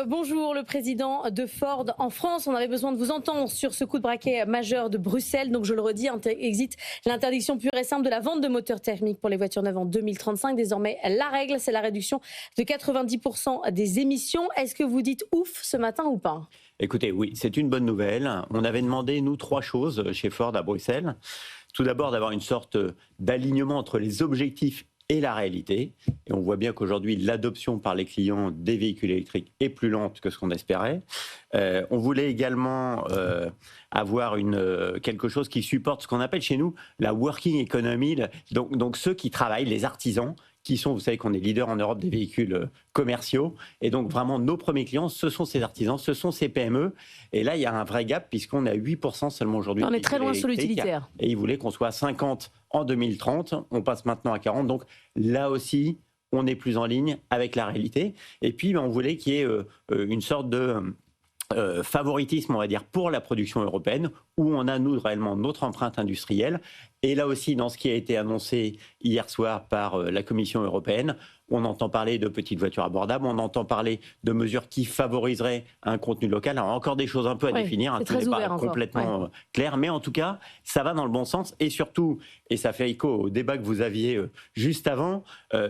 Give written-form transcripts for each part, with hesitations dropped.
bonjour, le président de Ford en France. On avait besoin de vous entendre sur ce coup de braquet majeur de Bruxelles. Donc je le redis, existe l'interdiction pure et simple de la vente de moteurs thermiques pour les voitures neuves en 2035. Désormais, la règle, c'est la réduction de 90% des émissions. Est-ce que vous dites ouf ce matin ou pas ? Écoutez, oui, c'est une bonne nouvelle. On avait demandé, nous, 3 choses chez Ford à Bruxelles. Tout d'abord, d'avoir une sorte d'alignement entre les objectifs et la réalité. Et on voit bien qu'aujourd'hui, l'adoption par les clients des véhicules électriques est plus lente que ce qu'on espérait. On voulait également avoir quelque chose qui supporte ce qu'on appelle chez nous la working economy. Donc ceux qui travaillent, les artisans, qui sont, vous savez qu'on est leader en Europe des véhicules commerciaux. Et donc vraiment, nos premiers clients, ce sont ces artisans, ce sont ces PME. Et là, il y a un vrai gap puisqu'on est à 8% seulement aujourd'hui. On est très loin sur l'utilitaire. Et ils voulaient qu'on soit à 50 en 2030. On passe maintenant à 40. Donc là aussi, on est plus en ligne avec la réalité. Et puis, on voulait qu'il y ait une sorte de favoritisme, on va dire, pour la production européenne, où on a, nous, réellement notre empreinte industrielle. Et là aussi, dans ce qui a été annoncé hier soir par la Commission européenne, on entend parler de petites voitures abordables, on entend parler de mesures qui favoriseraient un contenu local. Alors, encore des choses un peu à définir, tout n'est pas complètement clair, mais en tout cas, ça va dans le bon sens. Et surtout, et ça fait écho au débat que vous aviez juste avant,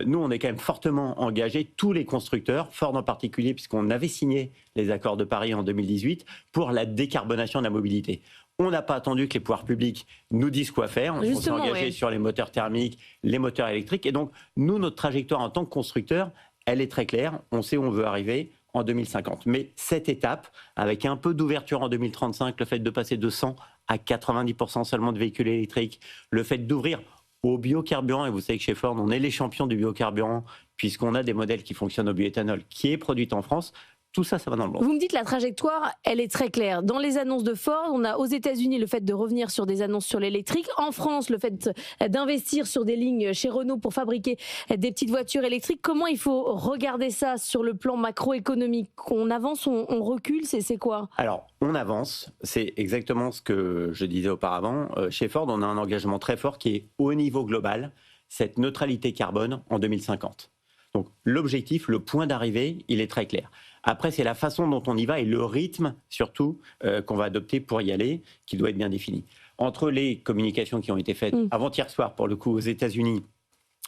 nous, on est quand même fortement engagés, tous les constructeurs, Ford en particulier, puisqu'on avait signé les accords de Paris en 2018, pour la décarbonation de la mobilité. On n'a pas attendu que les pouvoirs publics nous disent quoi faire. On s'est engagé sur les moteurs thermiques, les moteurs électriques. Et donc, nous, notre trajectoire en tant que constructeur, elle est très claire. On sait où on veut arriver en 2050. Mais cette étape, avec un peu d'ouverture en 2035, le fait de passer de 100 à 90% seulement de véhicules électriques, le fait d'ouvrir au biocarburant, et vous savez que chez Ford, on est les champions du biocarburant, puisqu'on a des modèles qui fonctionnent au bioéthanol, qui est produit en France. Tout ça, ça va dans le bon. Vous me dites la trajectoire, elle est très claire. Dans les annonces de Ford, on a aux États-Unis le fait de revenir sur des annonces sur l'électrique. En France, le fait d'investir sur des lignes chez Renault pour fabriquer des petites voitures électriques. Comment il faut regarder ça sur le plan macroéconomique ? On avance, on recule, c'est quoi ? Alors, on avance. C'est exactement ce que je disais auparavant. Chez Ford, on a un engagement très fort qui est au niveau global, cette neutralité carbone en 2050. Donc, l'objectif, le point d'arrivée, il est très clair. Après, c'est la façon dont on y va et le rythme, surtout, qu'on va adopter pour y aller, qui doit être bien défini. Entre les communications qui ont été faites avant-hier soir, pour le coup, aux États-Unis,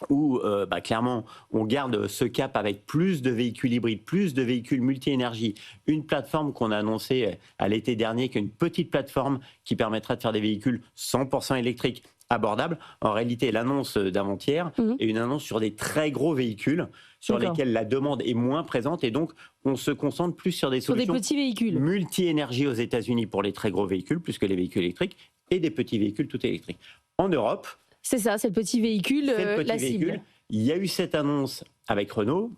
où clairement, on garde ce cap avec plus de véhicules hybrides, plus de véhicules multi-énergie, une plateforme qu'on a annoncée à l'été dernier, qui est une petite plateforme qui permettra de faire des véhicules 100% électriques, abordable. En réalité, l'annonce d'avant-hier est une annonce sur des très gros véhicules sur lesquels la demande est moins présente et donc on se concentre plus sur des solutions des petits véhicules multi-énergie aux États-Unis pour les très gros véhicules plus que les véhicules électriques et des petits véhicules tout électriques. En Europe, c'est ça, c'est le petit véhicule, la cible. Il y a eu cette annonce avec Renault.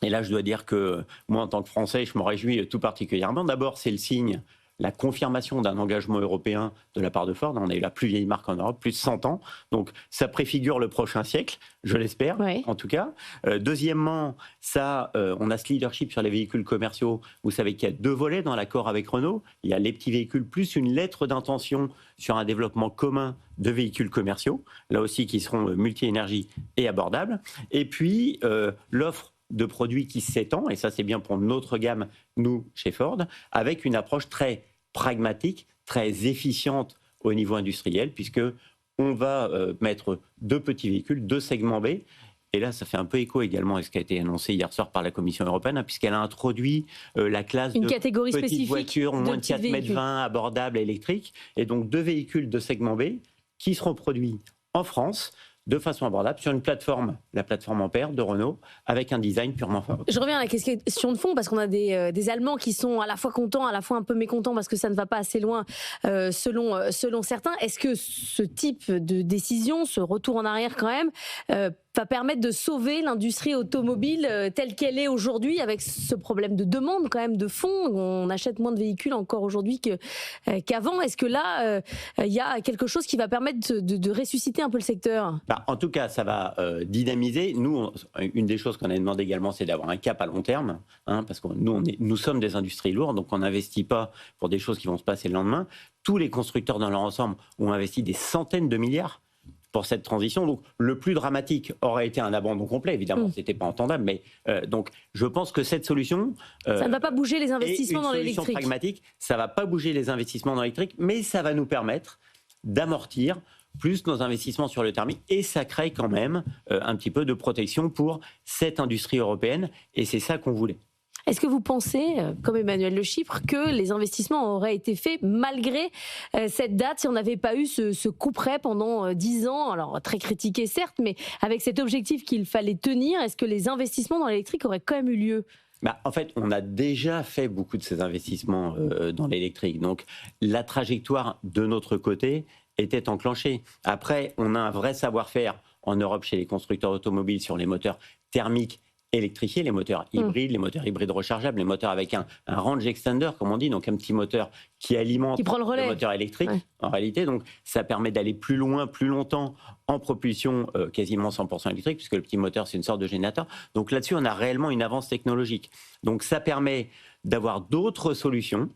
Et là, je dois dire que moi, en tant que Français, je m'en réjouis tout particulièrement. D'abord, c'est le signe, la confirmation d'un engagement européen de la part de Ford. On a eu la plus vieille marque en Europe, plus de 100 ans. Donc, ça préfigure le prochain siècle, je l'espère, en tout cas. Deuxièmement, on a ce leadership sur les véhicules commerciaux. Vous savez qu'il y a 2 volets dans l'accord avec Renault. Il y a les petits véhicules, plus une lettre d'intention sur un développement commun de véhicules commerciaux, là aussi qui seront multi-énergie et abordables. Et puis, l'offre de produits qui s'étend, et ça c'est bien pour notre gamme, nous, chez Ford, avec une approche très pragmatique, très efficiente au niveau industriel, puisque on va mettre 2 petits véhicules, 2 segments B, et là ça fait un peu écho également à ce qui a été annoncé hier soir par la Commission européenne, puisqu'elle a introduit la classe une de catégorie petites spécifique voitures, moins de 4,20 m, abordables, électriques, et donc 2 véhicules de segment B qui seront produits en France, de façon abordable sur une plateforme, la plateforme Ampère de Renault, avec un design purement Ford. Je reviens à la question de fond, parce qu'on a des Allemands qui sont à la fois contents, à la fois un peu mécontents, parce que ça ne va pas assez loin selon certains. Est-ce que ce type de décision, ce retour en arrière quand même, va permettre de sauver l'industrie automobile telle qu'elle est aujourd'hui, avec ce problème de demande quand même de fond? On achète moins de véhicules encore aujourd'hui qu'avant. Est-ce que là, il y a quelque chose qui va permettre de ressusciter un peu le secteur? En tout cas, ça va dynamiser. Nous, une des choses qu'on a demandé également, c'est d'avoir un cap à long terme, parce que nous sommes des industries lourdes, donc on n'investit pas pour des choses qui vont se passer le lendemain. Tous les constructeurs dans leur ensemble ont investi des centaines de milliards pour cette transition. Donc, le plus dramatique aurait été un abandon complet, évidemment, c'était pas entendable, mais donc, je pense que cette solution... ça ne va pas bouger les investissements dans l'électrique. Une solution pragmatique, ça va pas bouger les investissements dans l'électrique, mais ça va nous permettre d'amortir plus nos investissements sur le thermique, et ça crée quand même un petit peu de protection pour cette industrie européenne, et c'est ça qu'on voulait. Est-ce que vous pensez, comme Emmanuel Le Chypre, que les investissements auraient été faits malgré cette date, si on n'avait pas eu ce couperet pendant 10 ans, alors très critiqué certes, mais avec cet objectif qu'il fallait tenir, est-ce que les investissements dans l'électrique auraient quand même eu lieu ? En fait, on a déjà fait beaucoup de ces investissements dans l'électrique. Donc, la trajectoire de notre côté était enclenchée. Après, on a un vrai savoir-faire en Europe chez les constructeurs automobiles sur les moteurs thermiques électrifiés, les moteurs hybrides, les moteurs hybrides rechargeables, les moteurs avec un range extender, comme on dit, donc un petit moteur qui alimente le moteur électrique, en réalité. Donc, ça permet d'aller plus loin, plus longtemps en propulsion quasiment 100% électrique, puisque le petit moteur, c'est une sorte de générateur. Donc là-dessus, on a réellement une avance technologique. Donc, ça permet d'avoir d'autres solutions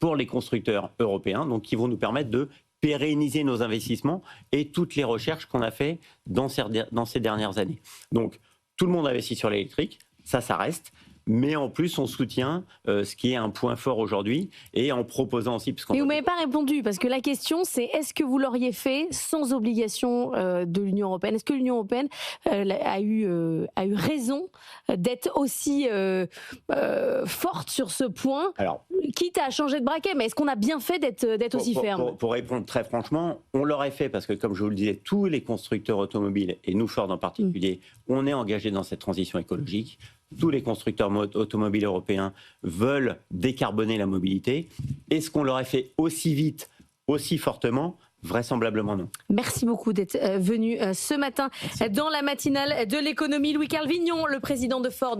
pour les constructeurs européens, donc qui vont nous permettre de pérenniser nos investissements et toutes les recherches qu'on a fait dans ces dernières années. Donc, tout le monde investit sur l'électrique, ça reste. Mais en plus, on soutient ce qui est un point fort aujourd'hui, et en proposant aussi... Mais vous ne m'avez pas répondu, parce que la question, c'est est-ce que vous l'auriez fait sans obligation de l'Union européenne ? Est-ce que l'Union européenne a eu raison d'être aussi forte sur ce point, quitte à changer de braquet ? Mais est-ce qu'on a bien fait d'être aussi ferme ? Pour répondre très franchement, on l'aurait fait, parce que comme je vous le disais, tous les constructeurs automobiles, et nous Ford en particulier, on est engagés dans cette transition écologique. Tous les constructeurs automobiles européens veulent décarboner la mobilité. Est-ce qu'on l'aurait fait aussi vite, aussi fortement ? Vraisemblablement non. Merci beaucoup d'être venu ce matin dans la matinale de l'économie. Louis-Carl Vignon, le président de Ford.